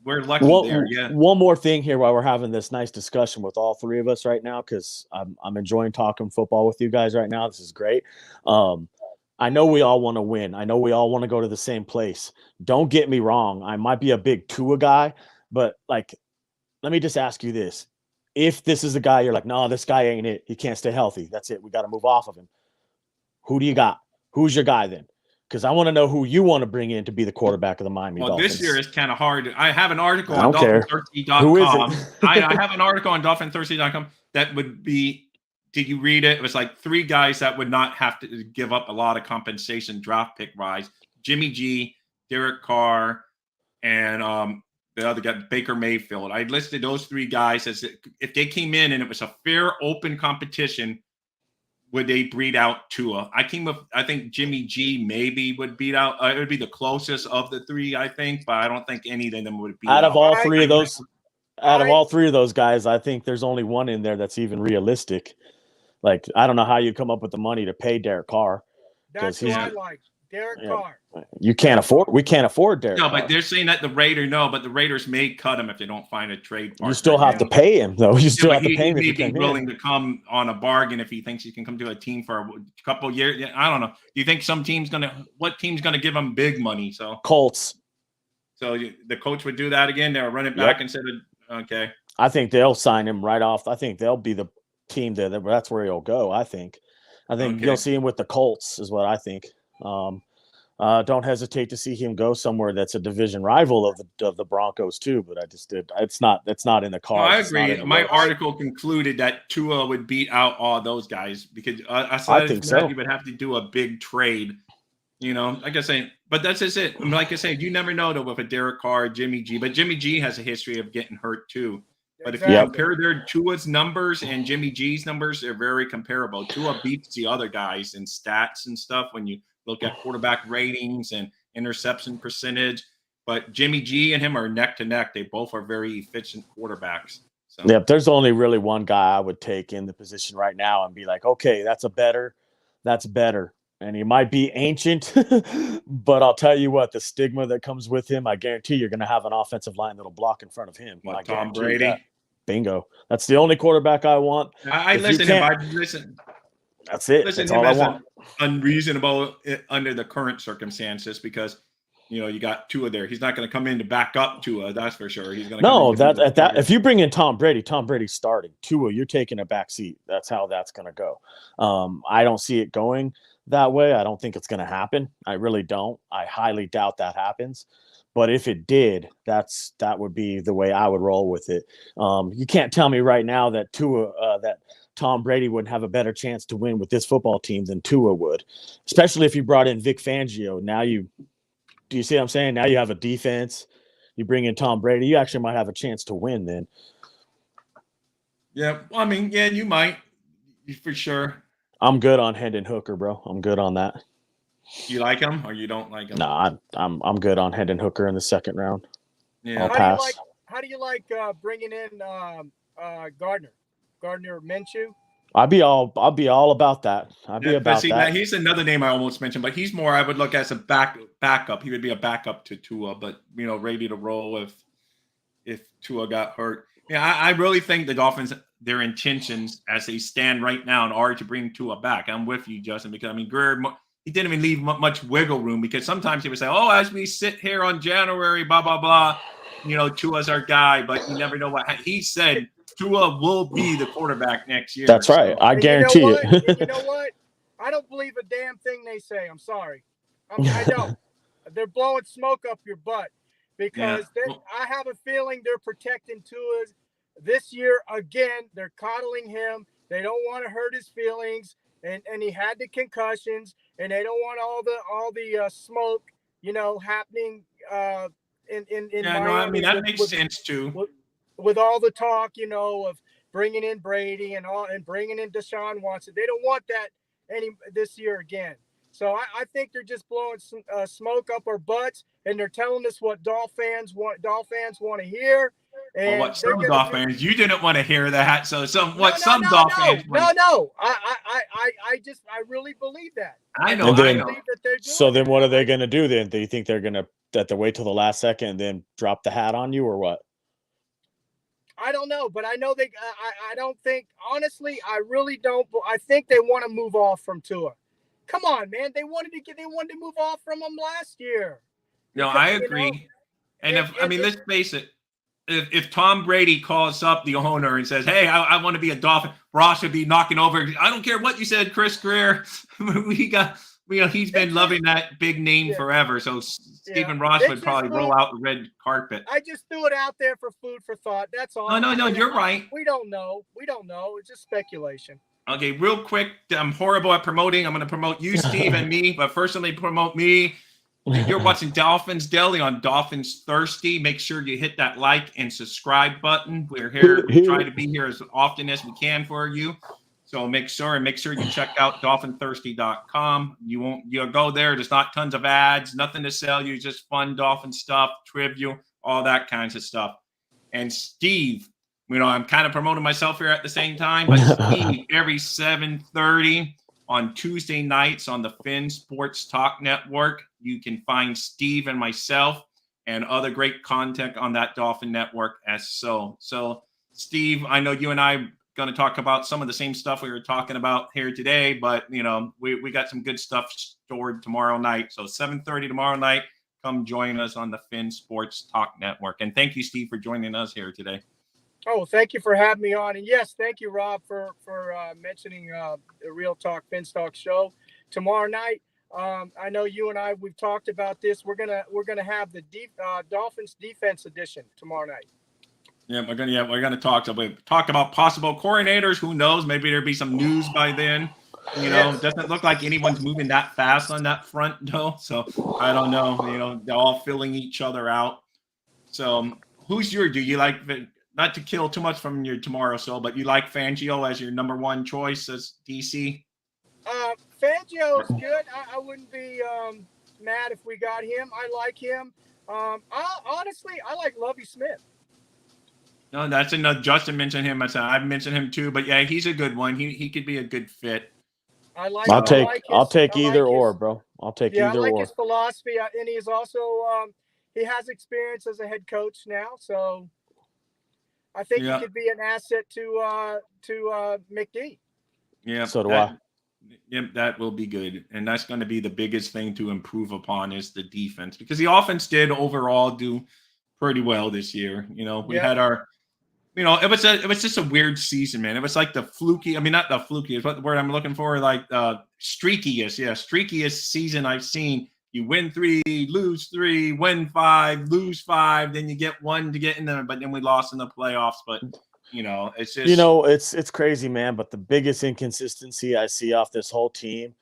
we're lucky there. Yeah. One more thing here while we're having this nice discussion with all 3 of us right now, because I'm enjoying talking football with you guys right now. This is great. I know we all want to win. I know we all want to go to the same place. Don't get me wrong. I might be a big Tua guy, but let me just ask you this. If this is a guy you're like, no, this guy ain't it. He can't stay healthy. That's it. We got to move off of him. Who do you got? Who's your guy then? Because I want to know who you want to bring in to be the quarterback of the Miami Dolphins. This year is kind of hard. I have an article on DolphinThirsty.com. Who is it? I have an article on DolphinThirsty.com that would be, did you read it? It was like 3 guys that would not have to give up a lot of compensation draft pick wise. Jimmy G, Derek Carr, and the other guy, Baker Mayfield. I listed those 3 guys as if they came in and it was a fair, open competition, would they breed out Tua? I think Jimmy G maybe would beat out. It would be the closest of the 3, I think, but I don't think any of them would beat out. Out of all 3 of those guys, I think there's only one in there that's even realistic. Like, I don't know how you come up with the money to pay Derek Carr. That's who I like. Derek Carr. We can't afford Derek Carr. But they're saying that the Raiders may cut him if they don't find a trade partner. You still have to pay him, though. You still have to pay him. He may be willing to come on a bargain if he thinks he can come to a team for a couple of years. I don't know. Do you think what team's going to give him big money? So Colts. So the coach would do that again? They'll run it back instead of, okay. I think they'll sign him right off. I think they'll be the team that's where he'll go. I think you'll see him with the Colts is what I think. Don't hesitate to see him go somewhere that's a division rival of the Broncos too. But it's not in the cards. No, I agree. My article concluded that Tua would beat out all those guys because I think so. You would have to do a big trade. Like I say, but that's just it. Like I say, you never know though with a Derek Carr, Jimmy G. But Jimmy G has a history of getting hurt too. But if you compare their Tua's numbers and Jimmy G's numbers, they're very comparable. Tua beats the other guys in stats and stuff when you look at quarterback ratings and interception percentage. But Jimmy G and him are neck to neck. They both are very efficient quarterbacks. So. Yep, there's only really one guy I would take in the position right now and be like, okay, that's better. And he might be ancient, but I'll tell you what, the stigma that comes with him, I guarantee you're going to have an offensive line that'll block in front of him. Tom Brady? That. Bingo. That's the only quarterback I want. Listen. That's it. That's all I want. Unreasonable under the current circumstances because you got Tua there. He's not going to come in to back up Tua. That's for sure. He's going to if you bring in Tom Brady's starting. Tua, you're taking a back seat. That's how that's going to go. I don't see it going that way. I don't think it's going to happen. I really don't. I highly doubt that happens. But if it did, that would be the way I would roll with it. You can't tell me right now that that Tom Brady wouldn't have a better chance to win with this football team than Tua would, especially if you brought in Vic Fangio. Do you see what I'm saying? Now you have a defense. You bring in Tom Brady, you actually might have a chance to win then. Yeah, well, you might, for sure. I'm good on Hendon Hooker, bro. I'm good on that. You like him or you don't like him? No, I'm good on Hendon Hooker in the second round. Yeah. I'll pass. How do you like bringing in Gardner Minshew? I'll be all about that. I'll be about see, that. He's another name I almost mentioned, but he's more I would look as a backup. He would be a backup to Tua, but ready to roll if Tua got hurt. Yeah, I really think the Dolphins, their intentions as they stand right now are to bring Tua back. I'm with you, Justin, because Greer, he didn't even leave much wiggle room, because sometimes he would say, "Oh, as we sit here on January, blah blah blah, Tua's our guy," but you never know what he said. Tua will be the quarterback next year. That's right. I guarantee it. You know what? I don't believe a damn thing they say. I'm sorry. I don't. They're blowing smoke up your butt, because I have a feeling they're protecting Tua this year again. They're coddling him. They don't want to hurt his feelings, and he had the concussions, and they don't want all the smoke, happening in Miami. That makes sense too. With all the talk, of bringing in Brady and bringing in Deshaun Watson, they don't want that this year again. So I think they're just blowing some smoke up our butts, and they're telling us what Dolphins want to hear. And what some Dolphins you didn't want to hear that. So some Dolphins. No. I really believe that. I know. So then, what are they going to do then? Do you think they're going to wait till the last second and then drop the hat on you, or what? I don't know, but I know they. I don't think, honestly, I really don't. I think they want to move off from Tua. Come on, man! They wanted to move off from him last year. No, I agree. Let's face it. If Tom Brady calls up the owner and says, "Hey, I want to be a Dolphin," Ross would be knocking over. I don't care what you said, Chris Greer. He's been loving that big name forever. So Stephen Ross would probably roll out the red carpet. I just threw it out there for food for thought. That's all. No, you're right. We don't know. It's just speculation. Okay, real quick. I'm horrible at promoting. I'm going to promote you, Steve, and me. But first, let me promote me. If you're watching Dolphins Daily on Dolphins Thirsty, make sure you hit that like and subscribe button. We're here. We try to be here as often as we can for you. So make sure you check out dolphinthirsty.com. You'll go there. There's not tons of ads, nothing to sell you, just fun Dolphin stuff, trivia, all that kinds of stuff. And Steve, I'm kind of promoting myself here at the same time, but Steve, every 7:30 on Tuesday nights on the Finn Sports Talk Network, you can find Steve and myself and other great content on that Dolphin Network So Steve, I know you and I going to talk about some of the same stuff we were talking about here today, but we got some good stuff stored tomorrow night. So 7:30 tomorrow night, come join us on the Finn Sports Talk Network. And thank you, Steve, for joining us here today. Oh, thank you for having me on. And yes, thank you, Rob, for mentioning the Real Talk Finn Talk show tomorrow night. I know you and we've talked about this. We're gonna have the Dolphins defense edition tomorrow night. Yeah, we're gonna talk about possible coordinators. Who knows? Maybe there'll be some news by then. Doesn't look like anyone's moving that fast on that front, though. So I don't know. They're all filling each other out. So do you like, not to kill too much from your tomorrow show, but you like Fangio as your number one choice as DC? Fangio is good. I wouldn't be mad if we got him. I like him. Honestly, I like Lovie Smith. No, that's another. Justin mentioned him. I've mentioned him too. But yeah, he's a good one. He could be a good fit. I'll take either or, bro. I'll take either or. I like his philosophy, and he's also he has experience as a head coach now, so I think he could be an asset to McD. Yeah, so do I. Yeah, that will be good, and that's going to be the biggest thing to improve upon is the defense, because the offense did overall do pretty well this year. We had our. It was just a weird season, man. It was like the fluky. Not the flukiest, but the word I'm looking for, like streakiest. Yeah, streakiest season I've seen. You win 3, lose 3, win 5, lose 5, then you get 1 to get in there. But then we lost in the playoffs. But it's just it's crazy, man. But the biggest inconsistency I see off this whole team,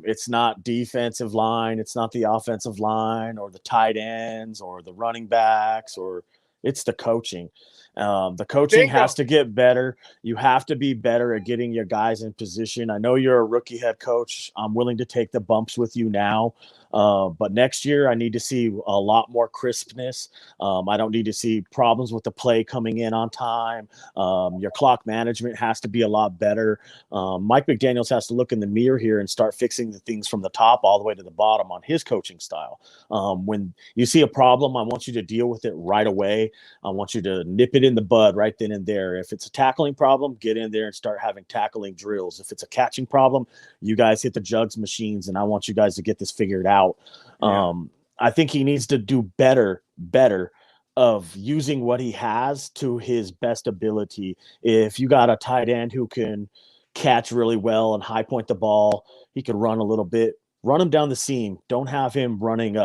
it's not defensive line, it's not the offensive line, or the tight ends, or the running backs, or it's the coaching. The coaching has to get better. You have to be better at getting your guys in position. I know you're a rookie head coach. I'm willing to take the bumps with you now. But next year, I need to see a lot more crispness. I don't need to see problems with the play coming in on time. Your clock management has to be a lot better. Mike McDaniels has to look in the mirror here and start fixing the things from the top all the way to the bottom on his coaching style. When you see a problem, I want you to deal with it right away. I want you to nip it in the bud right then and there. If it's a tackling problem, get in there and start having tackling drills. If it's a catching problem, you guys hit the jugs machines, and I want you guys to get this figured out. Yeah. I think he needs to do better of using what he has to his best ability. If you got a tight end who can catch really well and high point the ball, he can run a little bit, run him down the seam. Don't have him running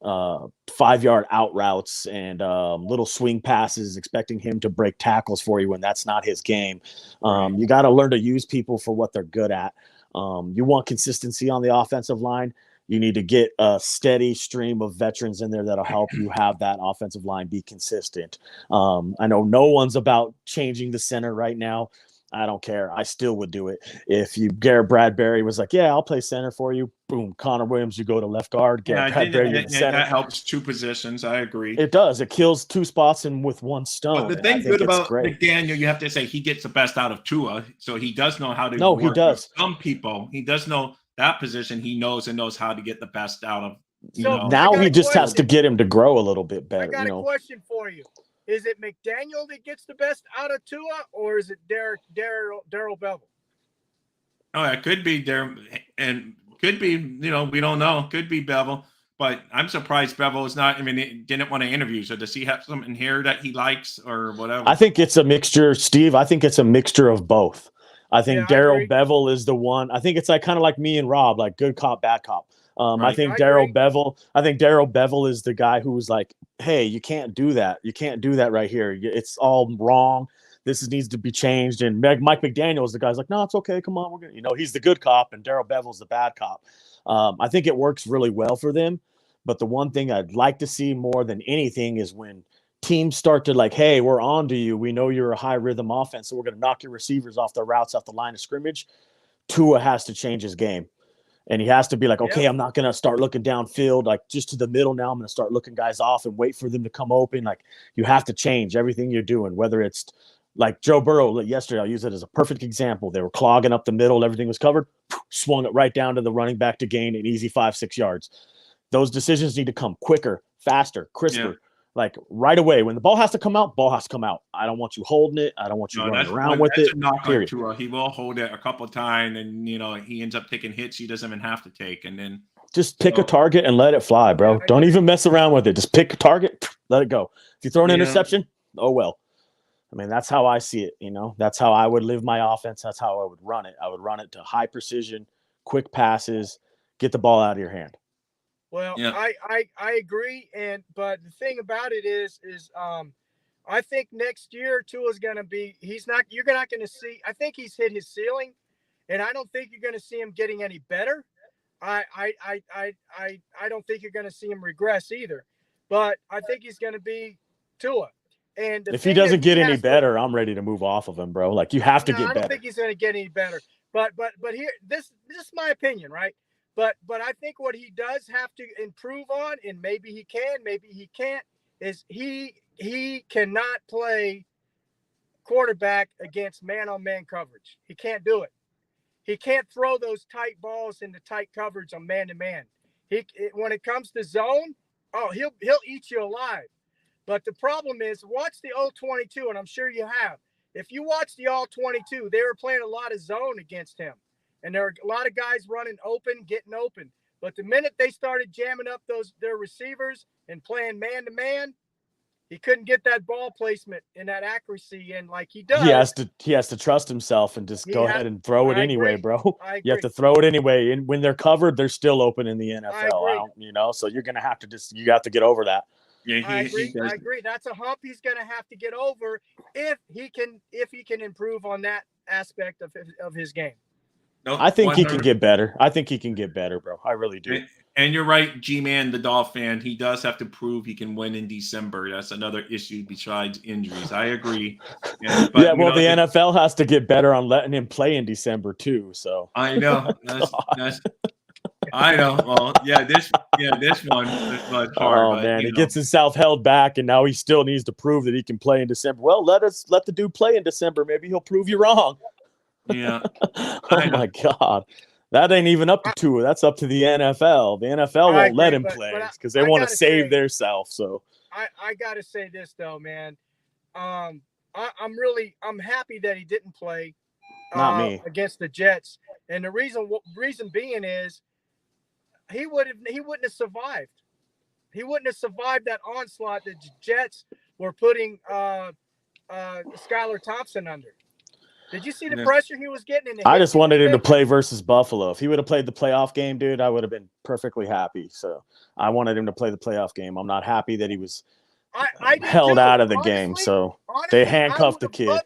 5-yard out routes and little swing passes, expecting him to break tackles for you when that's not his game. You got to learn to use people for what they're good at. You want consistency on the offensive line. You need to get a steady stream of veterans in there that'll help you have that offensive line be consistent. I know no one's about changing the center right now. I don't care. I still would do it. If Garrett Bradbury was like, yeah, I'll play center for you. Boom. Connor Williams, you go to left guard. Garrett Bradbury in the center. That helps two positions. I agree. It does. It kills two spots and with one stone. But the thing good about McDaniel, you have to say he gets the best out of Tua. So he does know how to work he does. With some people. He does know that position. He knows how to get the best out of. Now he just has to get him to grow a little bit better. I got a question for you. Is it McDaniel that gets the best out of Tua, or is it Darrell Bevell? Oh, it could be there, and could be, we don't know. Could be Bevell, but I'm surprised Bevell is not. I mean, he didn't want to interview. So does he have something here that he likes or whatever? I think it's a mixture, Steve. I think it's a mixture of both. I think Darrell Bevell is the one. I think it's like kind of like me and Rob, like good cop, bad cop. Right. I think Darrell Bevell is the guy who was like, hey, you can't do that. You can't do that right here. It's all wrong. This needs to be changed. And Mike McDaniel is the guy's like, no, it's okay. Come on. We're going to, he's the good cop and Darrell Bevell's the bad cop. I think it works really well for them. But the one thing I'd like to see more than anything is when teams start to like, hey, we're on to you. We know you're a high rhythm offense, so we're going to knock your receivers off the routes off the line of scrimmage. Tua has to change his game. And he has to be like, okay, I'm not going to start looking downfield, like just to the middle now. I'm going to start looking guys off and wait for them to come open. Like you have to change everything you're doing, whether it's like Joe Burrow yesterday. I'll use it as a perfect example. They were clogging up the middle. Everything was covered. Swung it right down to the running back to gain an easy 5-6 yards. Those decisions need to come quicker, faster, crisper. Yeah. Like right away, when the ball has to come out, ball has to come out. I don't want you holding it. I don't want you running around with it. Period. He will hold it a couple of times, and he ends up taking hits he doesn't even have to take, and then just pick a target and let it fly, bro. Don't even mess around with it. Just pick a target, let it go. If you throw an interception, oh well. I mean, that's how I see it. That's how I would live my offense. That's how I would run it. I would run it to high precision, quick passes, get the ball out of your hand. Well, I agree, but the thing about it is I think next year Tua's going to be you're not going to see. I think he's hit his ceiling, and I don't think you're going to see him getting any better. I don't think you're going to see him regress either, but I think he's going to be Tua. And if he doesn't get any better, I'm ready to move off of him, bro. Like you have to get better. I don't think he's going to get any better, but here this is my opinion, right? But I think what he does have to improve on, and maybe he can, maybe he can't, is he cannot play quarterback against man-on-man coverage. He can't do it. He can't throw those tight balls into tight coverage on man-to-man. When it comes to zone, he'll eat you alive. But the problem is, watch the All-22, and I'm sure you have. If you watch the All-22, they were playing a lot of zone against him. And there are a lot of guys running open, getting open. But the minute they started jamming up their receivers and playing man-to-man, he couldn't get that ball placement and that accuracy in like he does. He has to trust himself and just go ahead and throw it anyway, bro. You have to throw it anyway. And when they're covered, they're still open in the NFL. So you're going to have to you have to get over that. Yeah, I agree. That's a hump he's going to have to get over if he can improve on that aspect of his game. Nope, I think he can get better. I think he can get better, bro. I really do. And you're right, G-Man, the Dolph fan. He does have to prove he can win in December. That's another issue besides injuries. I agree. But, yeah, well, the NFL has to get better on letting him play in December too. So I know. I know. Well, this one was hard. Oh, man, he gets himself held back, and now he still needs to prove that he can play in December. Well, let the dude play in December. Maybe he'll prove you wrong. Yeah. Oh my God. That ain't even up to Tua. That's up to the NFL. The NFL won't let him play because they want to save their self. So I gotta say this though, man. I'm happy that he didn't play Not me. against the Jets. And the reason being is he wouldn't have survived. He wouldn't have survived that onslaught that the Jets were putting Skylar Thompson under. Did you see the pressure he was getting? I just wanted him to play versus Buffalo. If he would have played the playoff game, dude, I would have been perfectly happy. So I wanted him to play the playoff game. I'm not happy that he was held out of the game. So they handcuffed the kid,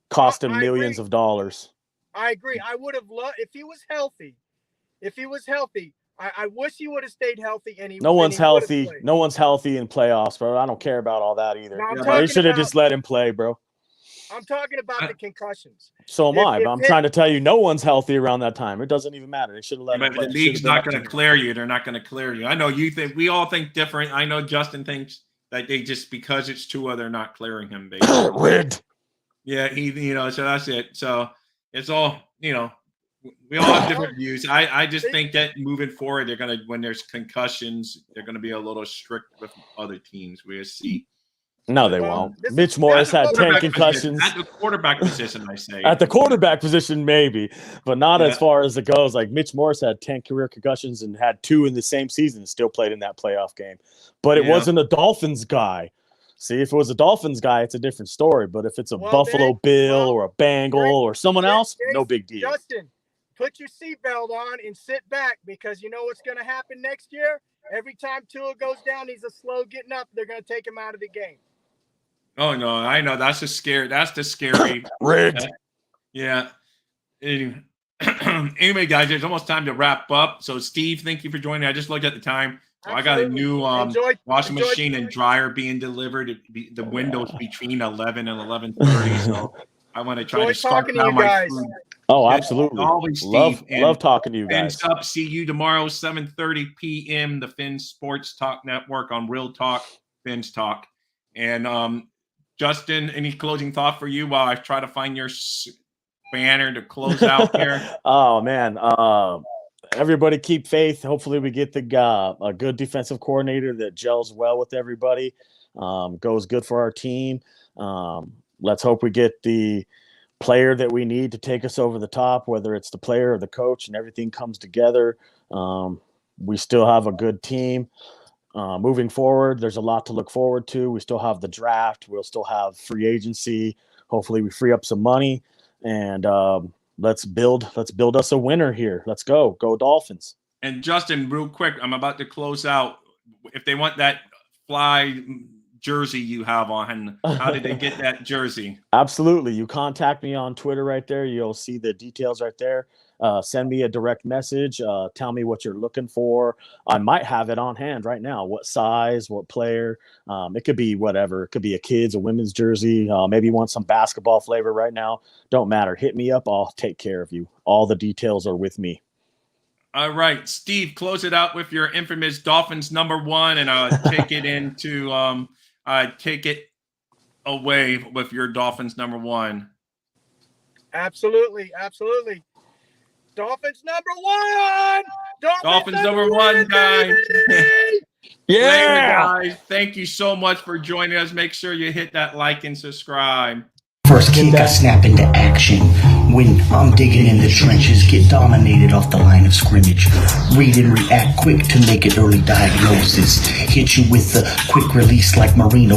cost him millions of dollars. I agree. I would have loved if he was healthy. I wish he would have stayed healthy. No one's healthy. No one's healthy in playoffs, bro. I don't care about all that either. They should have just let him play, bro. I'm talking about the concussions. So am I, but I'm trying to tell you, no one's healthy around that time. It doesn't even matter. They should have let him play. The league's not going to clear you. They're not going to clear you. I know you think we all think different. I know Justin thinks that they just because it's Tua, they're not clearing him. Rigged. Yeah, so that's it. So it's all, we all have different views. I just think that moving forward, they're going to, when there's concussions, they're going to be a little strict with other teams. We'll see. No, they won't. Mitch Morris had 10 concussions. At the quarterback position, I say. At the quarterback position, maybe, but not as far as it goes. Like Mitch Morris had 10 career concussions and had 2 in the same season and still played in that playoff game. But it wasn't a Dolphins guy. See, if it was a Dolphins guy, it's a different story. But if it's a Buffalo Bill or a Bengal or someone else, no big deal. Justin, put your seatbelt on and sit back because you know what's going to happen next year? Every time Tua goes down, he's a slow getting up. They're going to take him out of the game. Oh no, I know that's the scary rigged. Yeah. Anyway, guys, it's almost time to wrap up. So, Steve, thank you for joining. I just looked at the time. So I got a new washing machine and dryer being delivered. The windows between 11 and 11:30. So I want to try to start down my food. Oh, absolutely. Love talking to you guys. Up. See you tomorrow, 7:30 p.m. The Finn Sports Talk Network on Real Talk, Finn's Talk. And Justin, any closing thought for you while I try to find your banner to close out here? Oh, man. Everybody keep faith. Hopefully we get a good defensive coordinator that gels well with everybody, goes good for our team. Let's hope we get the player that we need to take us over the top, whether it's the player or the coach, and everything comes together. We still have a good team. Moving forward, there's a lot to look forward to. We still have the draft. We'll still have free agency. Hopefully we free up some money and let's build us a winner here. Let's go Dolphins. And Justin, real quick, I'm about to close out. If they want that fly jersey you have on, how did they get that jersey? Absolutely. You contact me on Twitter right there. You'll see the details right there. Send me a direct message. Tell me what you're looking for. I might have it on hand right now. What size, what player. It could be whatever. It could be a kid's, a women's jersey. Maybe you want some basketball flavor right now. Don't matter. Hit me up. I'll take care of you. All the details are with me. All right, Steve, close it out with your infamous Dolphins #1, and take it into take it away with your Dolphins #1. Absolutely. Dolphins #1. Dolphins #1, guys. Yeah, guys. Thank you so much for joining us. Make sure you hit that like and subscribe. First kick I snap into action. When I'm digging in the trenches, get dominated off the line of scrimmage. Read and react quick to make it early diagnosis. Hit you with the quick release like Marino.